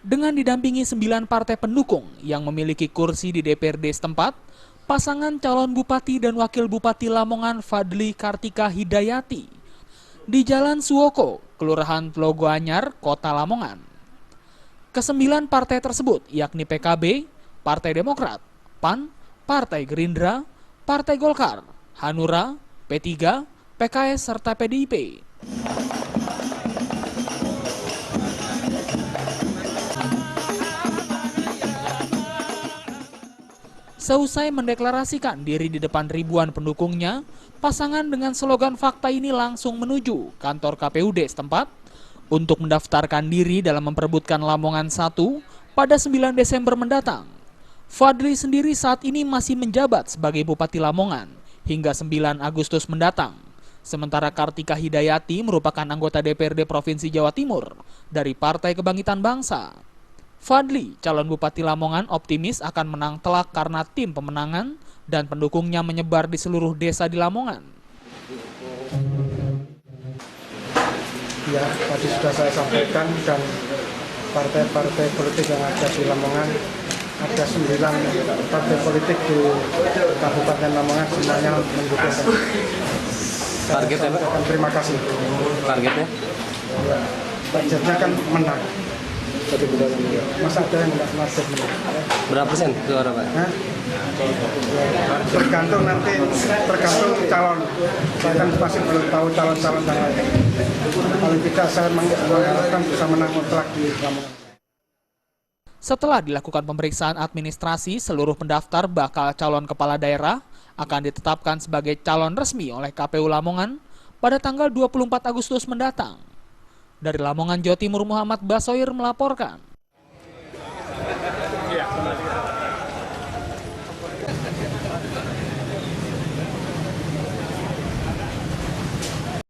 Dengan didampingi 9 partai pendukung yang memiliki kursi di DPRD setempat, pasangan calon bupati dan wakil bupati Lamongan Fadli Kartika Hidayati di Jalan Suwoko, Kelurahan Tlogo Anyar, Kota Lamongan. Kesembilan partai tersebut yakni PKB, Partai Demokrat, PAN, Partai Gerindra, Partai Golkar, Hanura, P3, PKS, serta PDIP. Seusai mendeklarasikan diri di depan ribuan pendukungnya, pasangan dengan slogan fakta ini langsung menuju kantor KPUD setempat untuk mendaftarkan diri dalam memperebutkan Lamongan 1 pada 9 Desember mendatang. Fadli sendiri saat ini masih menjabat sebagai Bupati Lamongan hingga 9 Agustus mendatang. Sementara Kartika Hidayati merupakan anggota DPRD Provinsi Jawa Timur dari Partai Kebangkitan Bangsa. Fadli, calon Bupati Lamongan, optimis akan menang telak karena tim pemenangan dan pendukungnya menyebar di seluruh desa di Lamongan. Ya, tadi sudah saya sampaikan, dan partai-partai politik yang ada di Lamongan, ada 9 partai politik di Kabupaten Lamongan, semuanya mendukung. Targetnya, Pak? Terima kasih. Targetnya? Ya, targetnya kan menang. Masa ada yang nggak nasib menang? Berapa persen suara, Pak? Hah? Tergantung calon. Saya kan masih belum tahu calon-calon yang lain. Paling tidak saya mengharapkan bisa menang mutlak di Lamongan. Setelah dilakukan pemeriksaan administrasi, seluruh pendaftar bakal calon kepala daerah akan ditetapkan sebagai calon resmi oleh KPU Lamongan pada tanggal 24 Agustus mendatang. Dari Lamongan, Jawa Timur, Muhammad Basoir melaporkan.